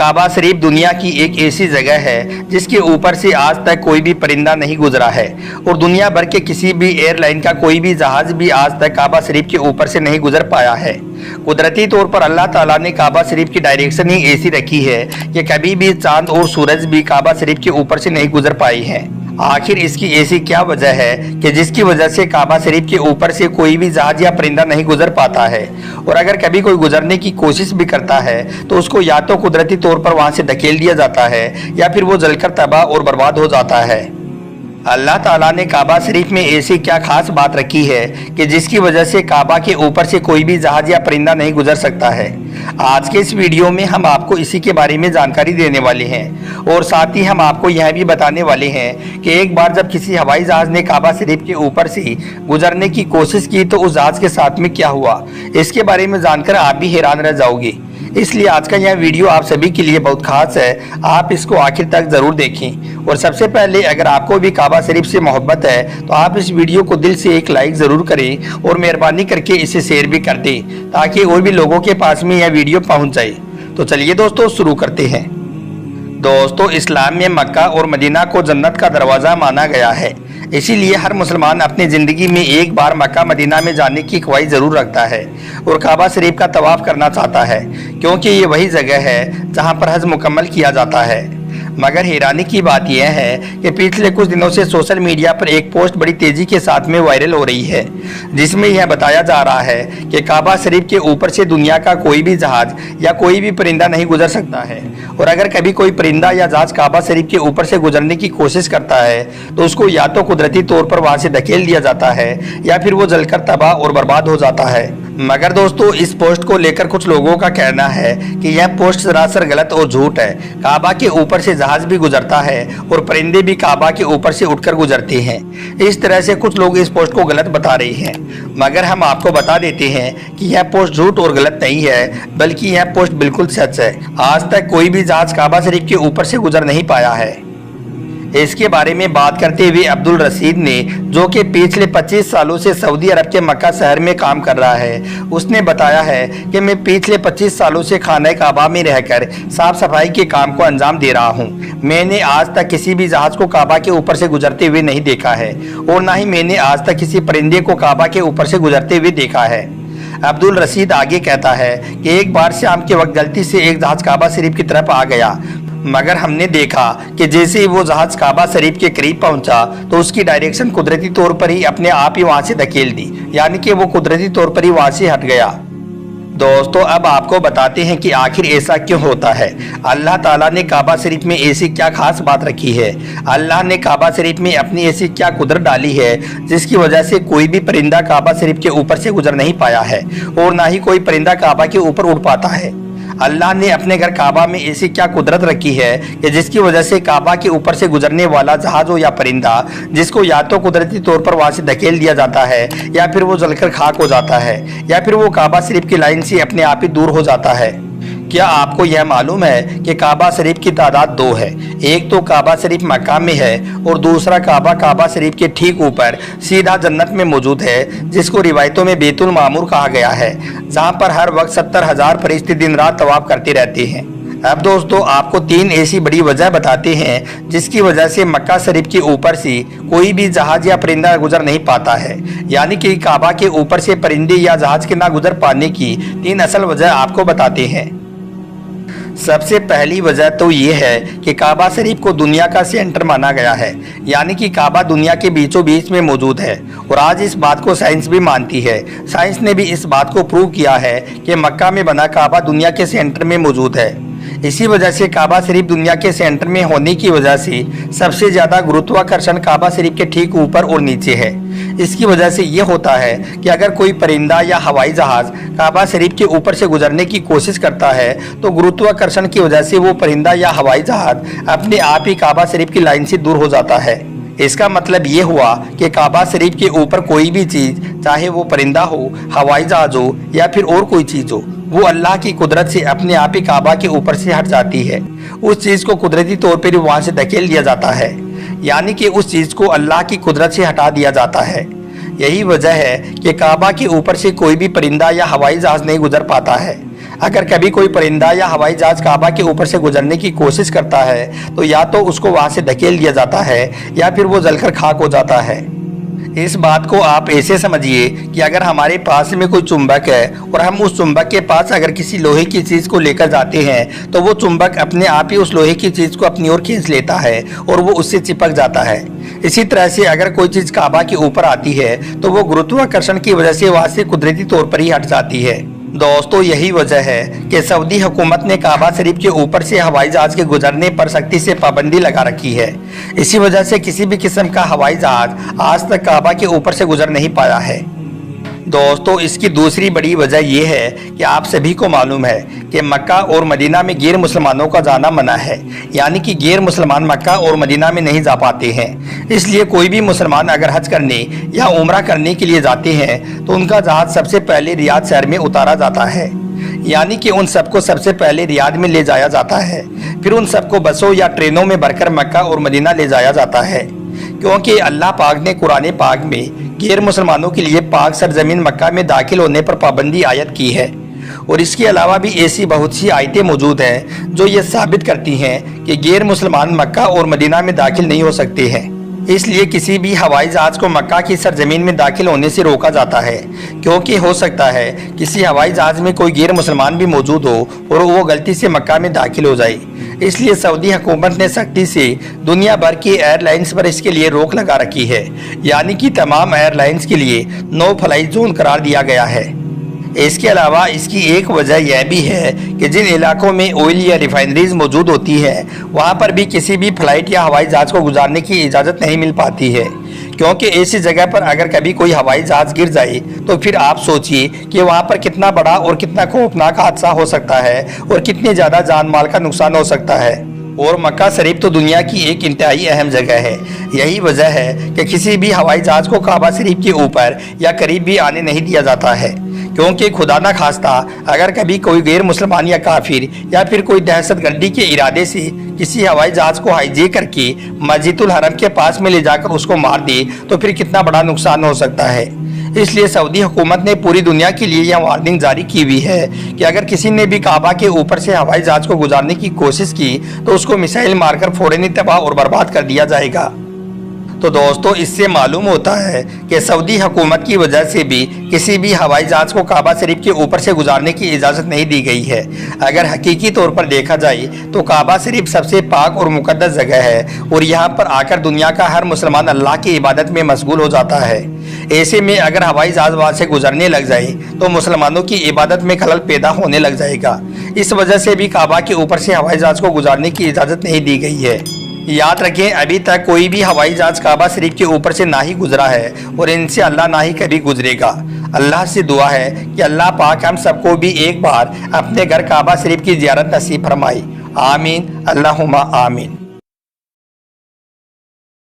काबा शरीफ दुनिया की एक ऐसी जगह है जिसके ऊपर से आज तक कोई भी परिंदा नहीं गुजरा है और दुनिया भर के किसी भी एयरलाइन का कोई भी जहाज भी आज तक काबा शरीफ के ऊपर से नहीं गुजर पाया है। कुदरती तौर पर अल्लाह ताला ने काबा शरीफ की डायरेक्शन ही ऐसी रखी है कि कभी भी चांद और सूरज भी काबा शरीफ के ऊपर से नहीं गुजर पाई हैं। आखिर इसकी ऐसी क्या वजह है कि जिसकी वजह से काबा शरीफ के ऊपर से कोई भी जहाज या परिंदा नहीं गुजर पाता है, और अगर कभी कोई गुजरने की कोशिश भी करता है तो उसको या तो कुदरती तौर पर वहां से धकेल दिया जाता है या फिर वो जलकर तबाह और बर्बाद हो जाता है। अल्लाह ताला ने काबा शरीफ में ऐसी क्या खास बात रखी है कि जिसकी वजह से काबा के ऊपर से कोई भी जहाज या परिंदा नहीं गुजर सकता है। आज के इस वीडियो में हम आपको इसी के बारे में जानकारी देने वाले हैं और साथ ही हम आपको यह भी बताने वाले हैं कि एक बार जब किसी हवाई जहाज ने काबा शरीफ के ऊपर से गुजरने की कोशिश की तो उस जहाज के साथ में क्या हुआ, इसके बारे में जानकर आप भी हैरान रह जाओगे। इसलिए आज का यह वीडियो आप सभी के लिए बहुत खास है, आप इसको आखिर तक जरूर देखें। और सबसे पहले अगर आपको भी काबा शरीफ से मोहब्बत है तो आप इस वीडियो को दिल से एक लाइक जरूर करें और मेहरबानी करके इसे शेयर भी कर दें ताकि और भी लोगों के पास में यह वीडियो पहुंच जाए। तो चलिए दोस्तों शुरू करते हैं। दोस्तों, इस्लाम में मक्का और मदीना को जन्नत का दरवाज़ा माना गया है, इसीलिए हर मुसलमान अपनी ज़िंदगी में एक बार मक्का मदीना में जाने की ख्वाहिश ज़रूर रखता है और काबा शरीफ का तवाफ़ करना चाहता है, क्योंकि ये वही जगह है जहां पर हज मुकम्मल किया जाता है। मगर हैरानी की बात यह है कि पिछले कुछ दिनों से सोशल मीडिया पर एक पोस्ट बड़ी तेज़ी के साथ में वायरल हो रही है, जिसमें यह बताया जा रहा है कि काबा शरीफ के ऊपर से दुनिया का कोई भी जहाज या कोई भी परिंदा नहीं गुजर सकता है, और अगर कभी कोई परिंदा या जहाज काबा शरीफ के ऊपर से गुजरने की कोशिश करता है तो उसको या तो कुदरती तौर पर वहाँ से धकेल दिया जाता है या फिर वो जलकर तबाह और बर्बाद हो जाता है। मगर दोस्तों, इस पोस्ट को लेकर कुछ लोगों का कहना है कि यह पोस्ट सरासर गलत और झूठ है। काबा के ऊपर से जहाज भी गुजरता है और परिंदे भी काबा के ऊपर से उठकर गुजरते हैं। इस तरह से कुछ लोग इस पोस्ट को गलत बता रहे हैं, मगर हम आपको बता देते हैं कि यह पोस्ट झूठ और गलत नहीं है, बल्कि यह पोस्ट बिल्कुल सच है। आज तक कोई भी जहाज काबा शरीफ के ऊपर से गुजर नहीं पाया है। इसके बारे में बात करते हुए अब्दुल रशीद ने, जो कि पिछले 25 सालों से सऊदी अरब के मक्का शहर में काम कर रहा है, उसने बताया है कि मैं पिछले 25 सालों से खाना काबा में रहकर साफ सफाई के काम को अंजाम दे रहा हूं। मैंने आज तक किसी भी जहाज को काबा के ऊपर से गुजरते हुए नहीं देखा है और ना ही मैंने आज तक किसी परिंदे को काबा के ऊपर से गुजरते हुए देखा है। अब्दुल रशीद आगे कहता है कि एक बार शाम के वक्त गलती से एक जहाज काबा शरीफ की तरफ आ गया, मगर हमने देखा कि जैसे ही वो जहाज काबा शरीफ के करीब पहुंचा तो उसकी डायरेक्शन कुदरती तौर पर ही अपने आप ही वहां से धकेल दी, यानी कि वो कुदरती तौर पर ही वहां से हट गया। दोस्तों, अब आपको बताते हैं कि आखिर ऐसा क्यों होता है। अल्लाह ताला ने काबा शरीफ में ऐसी क्या खास बात रखी है, अल्लाह ने काबा शरीफ में अपनी ऐसी क्या कुदरत डाली है जिसकी वजह से कोई भी परिंदा काबा शरीफ के ऊपर से गुजर नहीं पाया है और ना ही कोई परिंदा काबा के ऊपर उड़ पाता है। अल्लाह ने अपने घर काबा में ऐसी क्या कुदरत रखी है कि जिसकी वजह से काबा के ऊपर से गुजरने वाला जहाज हो या परिंदा, जिसको या तो कुदरती तौर पर वहां से धकेल दिया जाता है या फिर वो जलकर खाक हो जाता है या फिर वो काबा शरीफ की लाइन से अपने आप ही दूर हो जाता है। क्या आपको यह मालूम है कि काबा शरीफ की तादाद 2 है। एक तो काबा शरीफ मक्का में है और दूसरा काबा शरीफ के ठीक ऊपर सीधा जन्नत में मौजूद है, जिसको रिवायतों में बैतुल मामूर कहा गया है, जहां पर हर वक्त 70,000 फरिश्ते दिन रात तवाफ करते रहते हैं। अब दोस्तों, आपको 3 ऐसी बड़ी वजह बताते हैं जिसकी वजह से मक्का शरीफ के ऊपर से कोई भी जहाज या परिंदा गुजर नहीं पाता है, यानी कि काबा के ऊपर से परिंदे या जहाज के ना गुजर पाने की 3 असल वजह आपको बताते हैं। सबसे पहली वजह तो ये है कि काबा शरीफ को दुनिया का सेंटर माना गया है, यानी कि काबा दुनिया के बीचों बीच में मौजूद है और आज इस बात को साइंस भी मानती है। साइंस ने भी इस बात को प्रूव किया है कि मक्का में बना काबा दुनिया के सेंटर में मौजूद है। इसी वजह से काबा शरीफ दुनिया के सेंटर में होने की वजह से सबसे ज़्यादा गुरुत्वाकर्षण काबा शरीफ के ठीक ऊपर और नीचे है। इसकी वजह से ये होता है कि अगर कोई परिंदा या हवाई जहाज काबा शरीफ के ऊपर से गुजरने की कोशिश करता है तो गुरुत्वाकर्षण की वजह से वो परिंदा या हवाई जहाज अपने आप ही काबा शरीफ की लाइन से दूर हो जाता है। इसका मतलब ये हुआ कि काबा शरीफ के ऊपर कोई भी चीज़, चाहे वो परिंदा हो, हवाई जहाज हो या फिर और कोई चीज़ हो, वो अल्लाह की कुदरत से अपने आप ही काबा के ऊपर से हट जाती है। उस चीज़ को कुदरती तौर पर वहाँ से धकेल दिया जाता है, यानी कि उस चीज़ को अल्लाह की कुदरत से हटा दिया जाता है। यही वजह है कि काबा के ऊपर से कोई भी परिंदा या हवाई जहाज नहीं गुजर पाता है। अगर कभी कोई परिंदा या हवाई जहाज काबा के ऊपर से गुजरने की कोशिश करता है तो या तो उसको वहां से धकेल दिया जाता है या फिर वो जलकर खाक हो जाता है। इस बात को आप ऐसे समझिए कि अगर हमारे पास में कोई चुंबक है और हम उस चुंबक के पास अगर किसी लोहे की चीज को लेकर जाते हैं तो वो चुंबक अपने आप ही उस लोहे की चीज को अपनी ओर खींच लेता है और वो उससे चिपक जाता है। इसी तरह से अगर कोई चीज काबा के ऊपर आती है तो वो गुरुत्वाकर्षण की वजह से वहां से कुदरती तौर पर ही हट जाती है। दोस्तों यही वजह है कि सऊदी हुकूमत ने काबा शरीफ के ऊपर से हवाई जहाज के गुजरने पर सख्ती से पाबंदी लगा रखी है। इसी वजह से किसी भी किस्म का हवाई जहाज आज तक काबा के ऊपर से गुजर नहीं पाया है। दोस्तों इसकी दूसरी बड़ी वजह यह है कि आप सभी को मालूम है कि मक्का और मदीना में गैर मुसलमानों का जाना मना है, यानी कि गैर मुसलमान मक्का और मदीना में नहीं जा पाते हैं। इसलिए कोई भी मुसलमान अगर हज करने या उम्रा करने के लिए जाते हैं तो उनका जहाज सबसे पहले रियाद शहर में उतारा जाता है, यानी कि उन सबको सबसे पहले रियाद में ले जाया जाता है। फिर उन सबको बसों या ट्रेनों में भरकर मक्का और मदीना ले जाया जाता है, क्योंकि अल्लाह पाक ने कुरान पाक में गैर मुसलमानों के लिए पाक सरजमीन मक्का में दाखिल होने पर पाबंदी आयत की है। और इसके अलावा भी ऐसी बहुत सी आयतें मौजूद हैं जो ये साबित करती हैं कि गैर मुसलमान मक्का और मदीना में दाखिल नहीं हो सकते हैं। इसलिए किसी भी हवाई जहाज को मक्का की सरजमीन में दाखिल होने से रोका जाता है, क्योंकि हो सकता है किसी हवाई जहाज में कोई गैर मुसलमान भी मौजूद हो और वो गलती से मक्का में दाखिल हो जाए। इसलिए सऊदी हुकूमत ने सख्ती से दुनिया भर की एयरलाइंस पर इसके लिए रोक लगा रखी है, यानी कि तमाम एयरलाइंस के लिए नो फ्लाई जोन करार दिया गया है। इसके अलावा इसकी एक वजह यह भी है कि जिन इलाकों में ऑयल या रिफाइनरीज मौजूद होती है वहाँ पर भी किसी भी फ्लाइट या हवाई जहाज को गुजारने की इजाज़त नहीं मिल पाती है, क्योंकि ऐसी जगह पर अगर कभी कोई हवाई जहाज गिर जाए तो फिर आप सोचिए कि वहाँ पर कितना बड़ा और कितना खौफनाक हादसा हो सकता है और कितनी ज़्यादा जान माल का नुकसान हो सकता है। और मक्का शरीफ तो दुनिया की एक इंतहाई अहम जगह है। यही वजह है कि किसी भी हवाई जहाज को काबा शरीफ के ऊपर या करीब भी आने नहीं दिया जाता है, क्योंकि खुदा न खास्ता अगर कभी कोई गैर मुसलमान या काफिर या फिर कोई दहशतगर्दी के इरादे से किसी हवाई जहाज को हाईजैक करके मस्जिदुल हरम के पास में ले जाकर उसको मार दे तो फिर कितना बड़ा नुकसान हो सकता है। इसलिए सऊदी हुकूमत ने पूरी दुनिया के लिए यह वार्निंग जारी की हुई है कि अगर किसी ने भी काबा के ऊपर से हवाई जहाज को गुजारने की कोशिश की तो उसको मिसाइल मारकर फौरन तबाह और बर्बाद कर दिया जाएगा। तो दोस्तों इससे मालूम होता है कि सऊदी हुकूमत की वजह से भी किसी भी हवाई जहाज को काबा शरीफ के ऊपर से गुजारने की इजाज़त नहीं दी गई है। अगर हकीकी तौर पर देखा जाए तो काबा शरीफ सबसे पाक और मुकद्दस जगह है और यहाँ पर आकर दुनिया का हर मुसलमान अल्लाह की इबादत में मशगूल हो जाता है। ऐसे में अगर हवाई जहाज वहाँ से गुजरने लग जाए तो मुसलमानों की इबादत में खलल पैदा होने लग जाएगा। इस वजह से भी काबा के ऊपर से हवाई जहाज को गुजारने की इजाज़त नहीं दी गई है। याद रखें अभी तक कोई भी हवाई जहाज काबा शरीफ के ऊपर से ना ही गुजरा है और इनसे अल्लाह ना ही कभी गुजरेगा। अल्लाह से दुआ है कि अल्लाह पाक हम सबको भी एक बार अपने घर काबा शरीफ की ज़ियारत नसीब फरमाए। आमीन अल्लाहुम्मा आमीन।